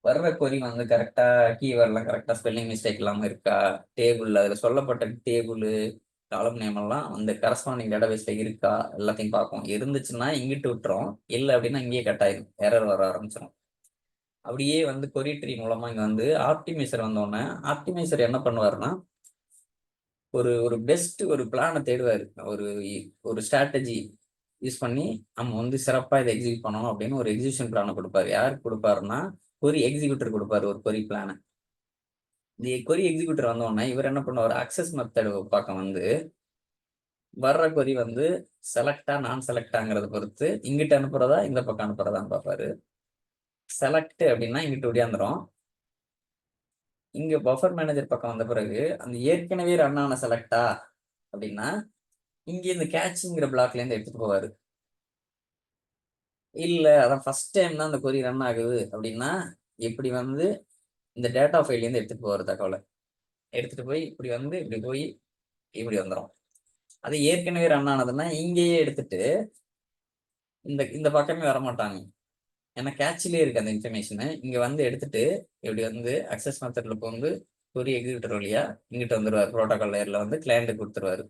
வர்ற கொரி வந்து கரெக்டாக கீவேர்ட்லாம் கரெக்டாக ஸ்பெல்லிங் மிஸ்டேக் இல்லாமல் இருக்கா, டேபிளில் அதில் சொல்லப்பட்ட டேபிள் காலம் நேம் எல்லாம் அந்த கரஸ்பாண்டிங் டேட்டாபேஸில் இருக்கா எல்லாத்தையும் பார்க்கும். இருந்துச்சுன்னா இங்கிட்டு விட்டுரும், இல்லை அப்படின்னா இங்கேயே கட் ஆயிடும், எரர் வர ஆரம்பிச்சிடும். அப்படியே வந்து கொரி ட்ரீ மூலமாக இங்கே வந்து ஆப்டிமைசர் வந்தோடனே ஆப்டிமைசர் என்ன பண்ணுவாருன்னா ஒரு ஒரு பெஸ்ட் ஒரு பிளானை தேடுவார். ஒரு ஒரு ஸ்ட்ராட்டஜி யூஸ் பண்ணி நம்ம வந்து சிறப்பாக இதை எக்ஸிக்யூட் பண்ணணும் அப்படின்னு ஒரு எக்ஸிக்யூஷன் பிளானை கொடுப்பாரு. யாருக்கு கொடுப்பாருன்னா கொரி எக்ஸிக்யூட்டர் கொடுப்பாரு ஒரு கொரி பிளானை. இந்த கொரி எக்ஸிக்யூட்டர் வந்தோடனே இவர் என்ன பண்ணுவார், அக்சஸ் மெத்தட் பக்கம் வந்து வர்ற கொரி வந்து செலக்டா நான் செலக்டாங்கிறத பொறுத்து இங்கிட்ட அனுப்புறதா இந்த பக்கம் அனுப்புறதான்னு பார்ப்பாரு. செலக்ட் அப்படின்னா இங்கிட்டு ஒடியாந்துரும். இங்க பஃபர் மேனேஜர் பக்கம் வந்த பிறகு அந்த ஏற்கனவே ரன் ஆன செலக்டா அப்படின்னா இங்க இந்த கேட்ச்ங்கிற பிளாக்ல இருந்து எடுத்துட்டு போவாரு. இல்ல அதான் ஃபர்ஸ்ட் டைம் தான் அந்த கொரி ரன் ஆகுது அப்படின்னா இப்படி வந்து இந்த டேட்டா ஃபைல்ல இருந்து எடுத்துட்டு போவாரு தகவலை. எடுத்துட்டு போய் இப்படி வந்து இப்படி போய் இப்படி வந்துடும். அது ஏற்கனவே ரன் ஆனதுன்னா இங்கேயே எடுத்துட்டு இந்த இந்த பக்கமே வரமாட்டாங்க, ஏன்னா கேட்சிலே இருக்கு அந்த இன்ஃபர்மேஷனு. இங்க வந்து எடுத்துட்டு இப்படி வந்து அக்சஸ் மெத்தட்ல வந்து கொரி எக்ஸிக்யூட்டர் வழியா இங்கிட்ட வந்துருவாரு. ப்ரோட்டோகால் லேயர்ல வந்து கிளையண்ட் கொடுத்துருவாரு.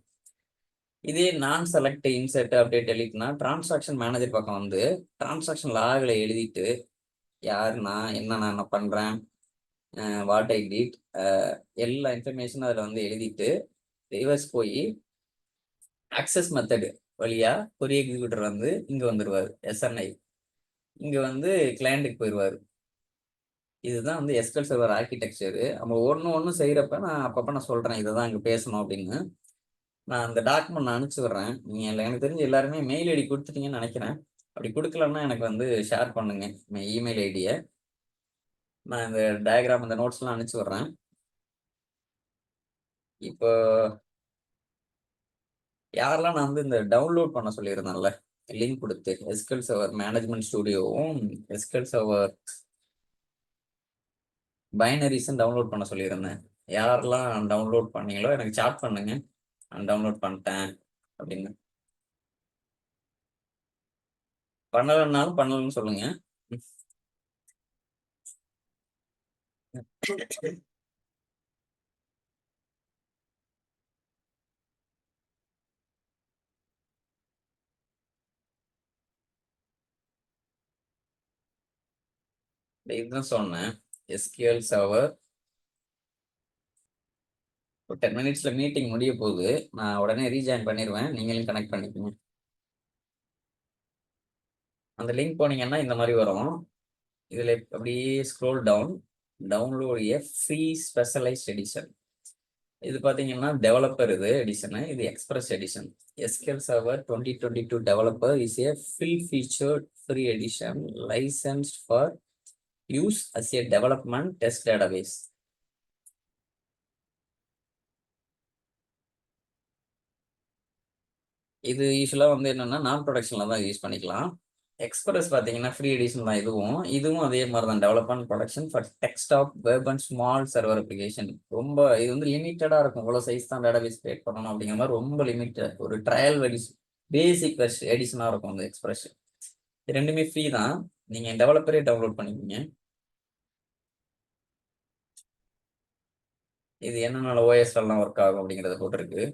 இதே நான் செலக்ட் இன்சர்ட் அப்டேட் டெலிட்னா டிரான்சாக்ஷன் மேனேஜர் பக்கம் வந்து டிரான்சாக்ஷன் லாகில் எழுதிட்டு யார் நான் என்ன பண்றேன், வாட் ஐ டிட், எல்லா இன்ஃபர்மேஷனும் அதில் வந்து எழுதிட்டு ரிவர்ஸ் போய் அக்சஸ் மெத்தடு வழியா கொரி எக்ஸிக்யூட்டர் வந்து இங்க வந்துருவாரு. எஸ்என்ஐ இங்க வந்து கிளையண்ட்டுக்கு போயிடுவாரு. இதுதான் வந்து எஸ்கல் சர்வர் ஆர்கிடெக்சரு. நம்ம ஒன்று செய்யறப்ப நான் அப்பப்போ நான் சொல்றேன் இதை தான் இங்கே பேசணும் அப்படின்னு. நான் அந்த டாக்குமெண்ட் நான் அனுப்பிச்சு விட்றேன். நீங்கள் எனக்கு தெரிஞ்சு எல்லாருமே மெயில் ஐடி கொடுத்துட்டீங்கன்னு நினைக்கிறேன். அப்படி கொடுக்கலன்னா எனக்கு வந்து ஷேர் பண்ணுங்க இமெயில் ஐடியை. நான் இந்த டயக்ராம் இந்த நோட்ஸ்லாம் அனுப்பிச்சு விட்றேன். இப்போ யாரெல்லாம் நான் வந்து இந்த டவுன்லோட் பண்ண சொல்லியிருந்தேன்ல லிங்க் கொடுத்து எஸ்கல் சர்வர் மேனேஜ்மெண்ட் ஸ்டுடியோவும் எஸ்கல் சர்வர் பைனரிஸும் டவுன்லோட் பண்ண சொல்லியிருந்தேன். யாரெல்லாம் டவுன்லோட் பண்ணீங்களோ எனக்கு சாட் பண்ணுங்க, நான் டவுன்லோட் பண்ணிட்டேன் அப்படின்னு. பண்ணலன்னாலும் பண்ணலன்னு சொல்லுங்க. இதுதான் சொன்னேன், எஸ்கியூஎல் சர்வர் ஒரு 10 மினிட்ஸ்ல மீட்டிங் முடிய போகுது. நான் உடனே ரீஜாயின் பண்ணிடுவேன், நீங்களும் கனெக்ட் பண்ணிக்கோங்க. அந்த லிங்க் போனீங்கன்னா இந்த மாதிரி வரும். இதில் அப்படியே ஸ்க்ரோல் டவுன், டவுன்லோட் ஏ ஃப்ரீ ஸ்பெஷலைஸ்ட் எடிஷன். இது பார்த்தீங்கன்னா டெவலப்பர் இது எடிஷனு, இது express edition. SQL server 2022 developer is a full featured free edition licensed for use as a development test database. இது யூஸ்வலாக வந்து என்னன்னா நான் ப்ரொடக்ஷனில் தான் யூஸ் பண்ணிக்கலாம். எக்ஸ்பிரஸ் பார்த்தீங்கன்னா ஃப்ரீ எடிஷன் தான். இதுவும் அதே மாதிரி தான், development production for desktop web and small server application. ரொம்ப இது வந்து லிமிட்டடாக இருக்கும், இவ்வளோ சைஸ் தான் டேட்டாபேஸ் கிரியேட் பண்ணணும் அப்படிங்கிற மாதிரி ரொம்ப லிமிட்டட் ஒரு ட்ரையல் பேசிக் எடிஷனாக இருக்கும் இந்த எக்ஸ்பிரஸ். ரெண்டுமே ஃப்ரீ தான், நீங்கள் டெவலப்பரே டவுன்லோட் பண்ணிக்கோங்க. இது என்னென்ன ஓஎஸ்லாம் ஒர்க் ஆகும் அப்படிங்கிறத போட்டிருக்கு.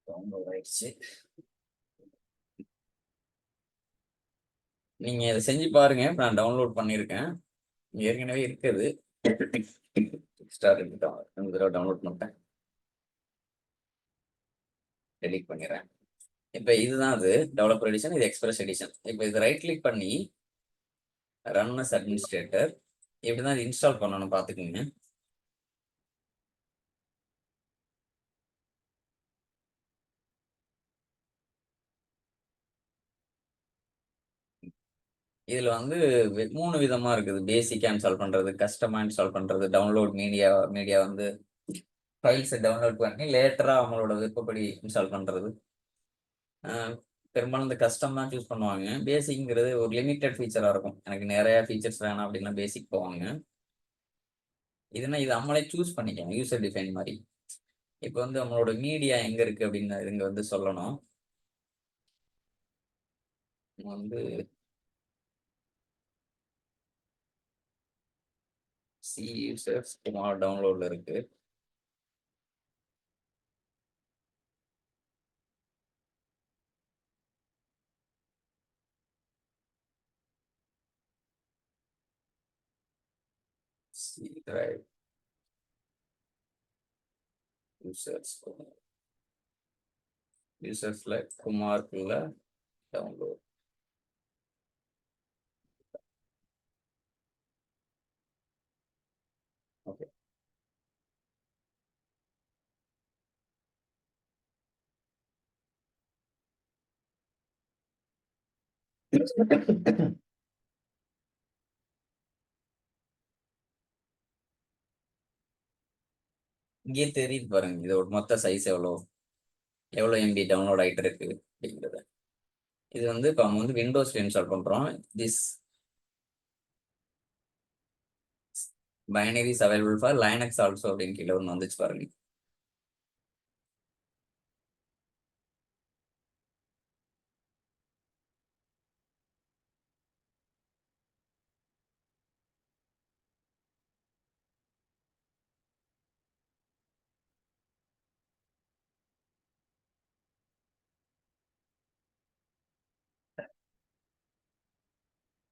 டவுன்லோட் ஆயிடுச்சு. நீங்க இதை செஞ்சு பாருங்க. நான் டவுன்லோட் பண்ணியிருக்கேன், ஏற்கனவே இருக்குது. எக்ஸ்ட்ரா 2 தடவை டவுன்லோட் பண்ணிட்டேன், டெலீட் பண்ணிடுறேன். இப்போ இதுதான் அது டெவலப்பர் எடிஷன், இது எக்ஸ்பிரஸ் எடிஷன். இப்போ இது ரைட் கிளிக் பண்ணி ரன் அஸ் அட்மினிஸ்ட்ரேட்டர் இப்படிதான் இன்ஸ்டால் பண்ணணும் பார்த்துக்குங்க. இதுல வந்து 3 விதமா இருக்குது. பேசிக்கா இன்ஸ்டால் பண்றது, கஸ்டமா இன்ஸ்டால் பண்றது, டவுன்லோட் மீடியா வந்து ஃபைல்ஸை டவுன்லோட் பண்ணி லேட்டராக அவங்களோட விருப்பப்படி இன்ஸ்டால் பண்ணுறது. பெரும்பாலும் இந்த கஸ்டம் தான் சூஸ் பண்ணுவாங்க. பேசிக்ங்கிறது ஒரு லிமிட்டட் ஃபீச்சராக இருக்கும். எனக்கு நிறையா ஃபீச்சர்ஸ் வேணாம் அப்படின்னா பேசிக் போவாங்க. இதுனா இது நம்மளே சூஸ் பண்ணிக்கலாம், யூசர் டிஃபைன் மாதிரி. இப்போ வந்து நம்மளோட மீடியா எங்கே இருக்குது அப்படின்னு இங்கே வந்து சொல்லணும். வந்து சி யூசர்ஸ் குமார் டவுன்லோடில் இருக்குது. சி டிரைவ் யூசர்ஸ்ல குமார்க்குள்ள டவுன்லோட். ஓகே. இங்கே தெரியுது பாருங்க, இதோட மொத்த சைஸ் எவ்வளோ எம்பி டவுன்லோட் ஆகிட்டு இருக்கு அப்படிங்கிறது. இது வந்து இப்போ நம்ம வந்து விண்டோஸ்ல இன்ஸ்டால் பண்றோம். This binaries available for Linux also அப்படின்னு கீழே ஒன்று வந்துச்சு பாருங்க.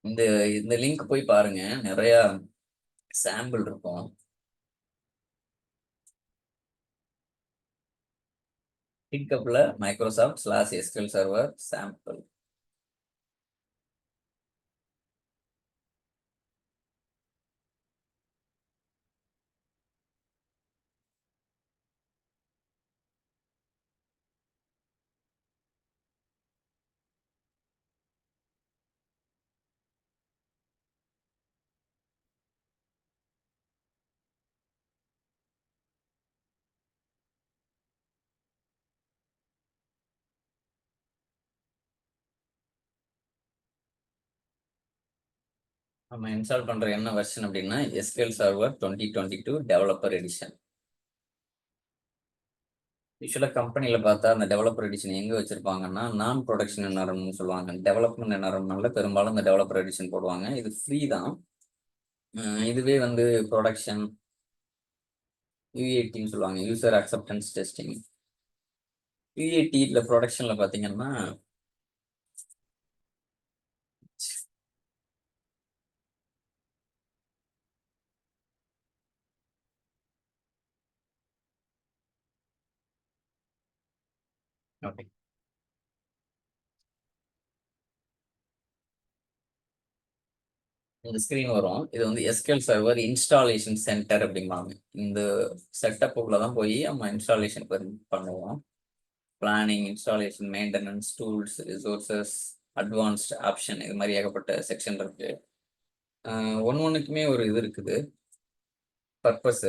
இந்த இந்த லிங்க் போய் பாருங்க, நிறைய சாம்பிள் இருக்கும். GitHubல Microsoft/SQL Server சாம்பிள். நம்ம இன்ஸ்டால் பண்ற என்ன வெர்ஷன் அப்படின்னா SQL Server 2022 டெவலப்பர் எடிஷன். யூஸ்வலாக கம்பெனியில் பார்த்தா அந்த டெவலப்பர் எடிஷன் எங்கே வச்சிருப்பாங்கன்னா நான் ப்ரொடக்ஷன் என்வரன்மெண்ட் சொல்லுவாங்க. டெவலப்மெண்ட் என்வரன்மெண்ட்ல பெரும்பாலும் இந்த டெவலப்பர் எடிஷன் போடுவாங்க. இது ஃப்ரீ தான். இதுவே வந்து ப்ரொடக்ஷன் UATன்னு சொல்லுவாங்க, யூசர் அக்செப்டன்ஸ் டெஸ்டிங். UATல ப்ரொடக்ஷன்ல பார்த்தீங்கன்னா ஓகே, இந்த ஸ்க்ரீன் வரும். இது வந்து SQL சர்வர் இன்ஸ்டாலேஷன் சென்டர் அப்படிம்பாங்க. இந்த செட்டப்புக்குள்ள தான் போய் நம்ம இன்ஸ்டாலேஷன் பண்ணுவோம். Planning, installation, maintenance, tools, resources, advanced option, இது மாதிரி ஏகப்பட்ட செக்ஷன் இருக்கு. ஒன்றுக்குமே ஒரு இது இருக்குது, பர்பஸ்.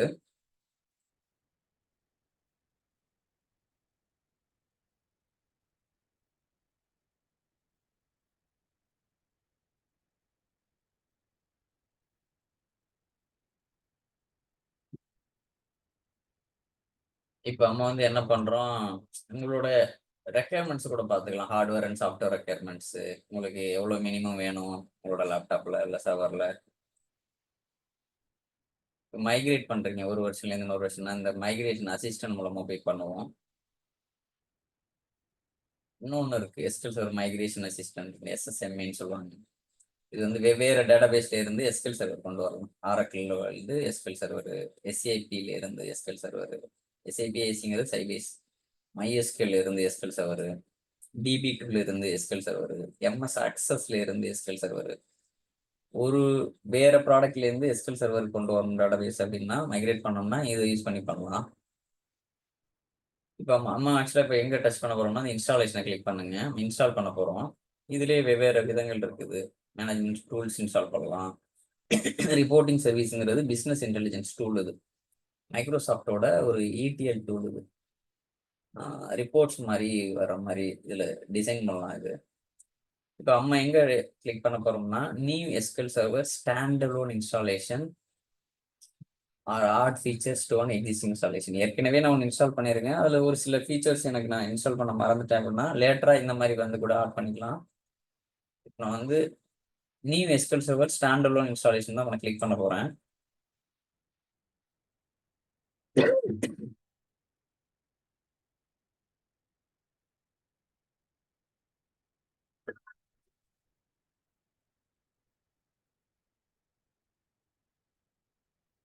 இப்போ நம்ம வந்து என்ன பண்றோம், உங்களோட ரெக்யர்மெண்ட்ஸ் கூட பார்த்துக்கலாம். ஹார்ட்வேர் அண்ட் சாஃப்ட்வேர் ரெக்யர்மெண்ட்ஸ் உங்களுக்கு எவ்வளோ மினிமம் வேணும் உங்களோட லேப்டாப்ல இல்லை சர்வர்ல. மைக்ரேட் பண்றீங்க ஒரு வருஷம்லேருந்து இன்னொரு வருஷம்னா இந்த மைக்ரேஷன் அசிஸ்டன்ட் மூலமா போய் பண்ணுவோம். இன்னொன்று இருக்கு, SQL சர்வர் மைக்ரேஷன் அசிஸ்டன்ட், SSMAன்னு சொல்லுவாங்க. இது வந்து வெவ்வேறு டேட்டாபேஸ்ல இருந்து SQL சர்வர் கொண்டு வரணும். ஆரக்கிளில் வந்து SQL சர்வர், SAPல இருந்து SQL சர்வர், SAPICங்கிறது சைபேஸ், MySQL இருந்து SQL சர்வர், DB2ல இருந்து SQL சர்வர், MS Accessல இருந்து SQL சர்வர். ஒரு வேற ப்ராடக்ட்ல இருந்து SQL சர்வர் கொண்டு வரணும் டேட்டாபேஸ் அப்படின்னா மைக்ரேட் பண்ணோம்னா இதை யூஸ் பண்ணி பண்ணலாம். இப்போ நம்ம ஆக்சுவலாக இப்போ எங்கே டச் பண்ண போறோம்னா இன்ஸ்டாலேஷனை கிளிக் பண்ணுங்க. இன்ஸ்டால் பண்ண போறோம். இதுலேயே வெவ்வேறு விதங்கள் இருக்குது. மேனேஜ்மெண்ட் டூல்ஸ் இன்ஸ்டால் பண்ணலாம். ரிப்போர்ட்டிங் சர்வீஸுங்கிறது பிஸ்னஸ் இன்டெலிஜென்ஸ் டூல். இது மைக்ரோசாஃப்டோட ஒரு ETL டூல் இது. ரிப்போர்ட்ஸ் மாதிரி வர மாதிரி இதில் டிசைன் பண்ணலாம் இது. இப்போ நம்ம எங்கே கிளிக் பண்ண போகிறோம்னா new SQL server stand alone installation add features to one existing installation. ஏற்கனவே நான் ஒன்று இன்ஸ்டால் பண்ணியிருக்கேன். அதில் ஒரு சில ஃபீச்சர்ஸ் எனக்கு நான் இன்ஸ்டால் பண்ண மறந்துட்டேன் அப்படின்னா லேட்டராக இந்த மாதிரி வந்து கூட ஆட் பண்ணிக்கலாம். இப்போ நான் வந்து new SQL server stand alone installation தான் நான் கிளிக் பண்ண போகிறேன்.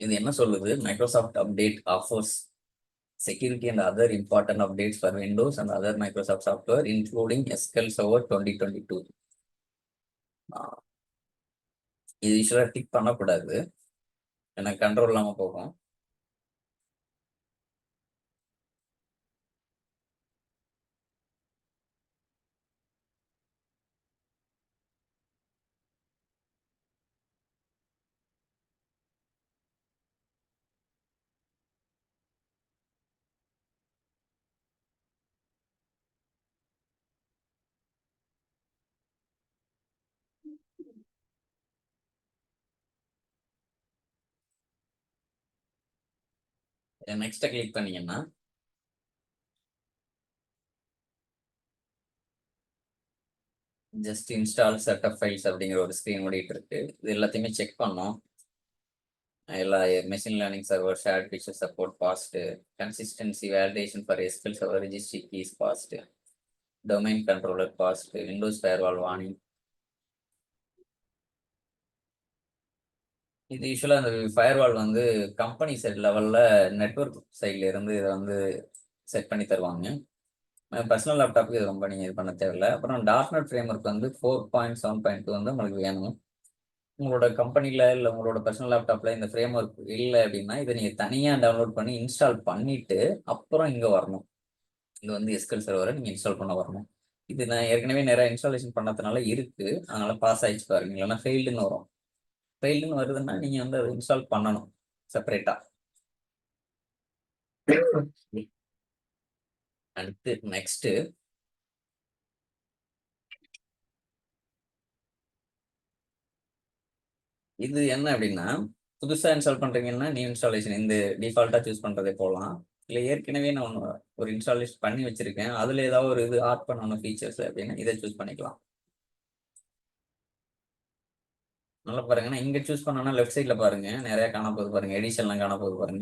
இது என்ன சொல்லுது? Microsoft update offers security and other important updates for Windows and other Microsoft software, including SQL Server 2022. இது யூஸ்வலாக டிக் பண்ணக்கூடாது, எனக்கு கண்ட்ரோல் இல்லாமல் போகும். நெக்ஸ்ட்டை கிளிக் பண்ணீங்கன்னா ஜஸ்ட் இன்ஸ்டால் செட்டப் ஃபைல்ஸ் அப்படிங்கிற ஒரு ஸ்க்ரீன் ஓடிட்டு இருக்கு. இது எல்லாத்தையுமே செக் பண்ணோம். எல்லா machine learning server shared feature support passed, consistency validation for SQL server registry keys passed, domain controller passed, Windows firewall warning. இது யூஸ்வலாக அந்த ஃபயர்வால் வந்து கம்பெனி சைட் லெவலில் நெட்ஒர்க் சைட்ல இருந்து இதை வந்து செட் பண்ணி தருவாங்க. பர்சனல் லேப்டாப்புக்கு இது ரொம்ப நீங்கள் இது பண்ண தேவையில்லை. அப்புறம் டார்க்நெட் ஃப்ரேம்ஒர்க் வந்து 4.7.2 வந்து உங்களுக்கு வேணும். உங்களோட கம்பெனியில் இல்லை உங்களோட பர்சனல் லேப்டாப்பில் இந்த ஃப்ரேம்ஒர்க் இல்லை அப்படின்னா இதை நீங்கள் தனியாக டவுன்லோட் பண்ணி இன்ஸ்டால் பண்ணிவிட்டு அப்புறம் இங்கே வரணும். இது வந்து எஸ்கியூஎல் சர்வரை நீங்கள் இன்ஸ்டால் பண்ண வரணும். இது நான் ஏற்கனவே நிறைய இன்ஸ்டாலேஷன் பண்ணதுனால இருக்குது, அதனால பாஸ் ஆயிடுச்சு பாருங்க. இல்லைன்னா ஃபெயில்டுன்னு வரும். ஃபெயில்டுன்னு வருதுன்னா நீங்கள் வந்து அதை இன்ஸ்டால் பண்ணணும் செப்பரேட்டாக. அடுத்து நெக்ஸ்ட்டு இது என்ன அப்படின்னா, புதுசாக இன்ஸ்டால் பண்ணுறீங்கன்னா நியூ இன்ஸ்டாலேஷன் இந்த டிஃபால்ட்டாக சூஸ் பண்ணுறதே போகலாம். இல்லை ஏற்கனவே நான் ஒன்று ஒரு இன்ஸ்டாலேஷன் பண்ணி வச்சுருக்கேன், அதில் ஏதாவது ஒரு இது ஆட் பண்ணணும் ஃபீச்சர்ஸ் அப்படின்னா இதை சூஸ் பண்ணிக்கலாம். நல்லா பாருங்கன்னா இங்கே சூஸ் பண்ணோன்னா லெஃப்ட் சைடில் பாருங்கள் நிறையா காண போகுது பாருங்கள், எடிஷன்லாம் காண போகுது பாருங்கள்.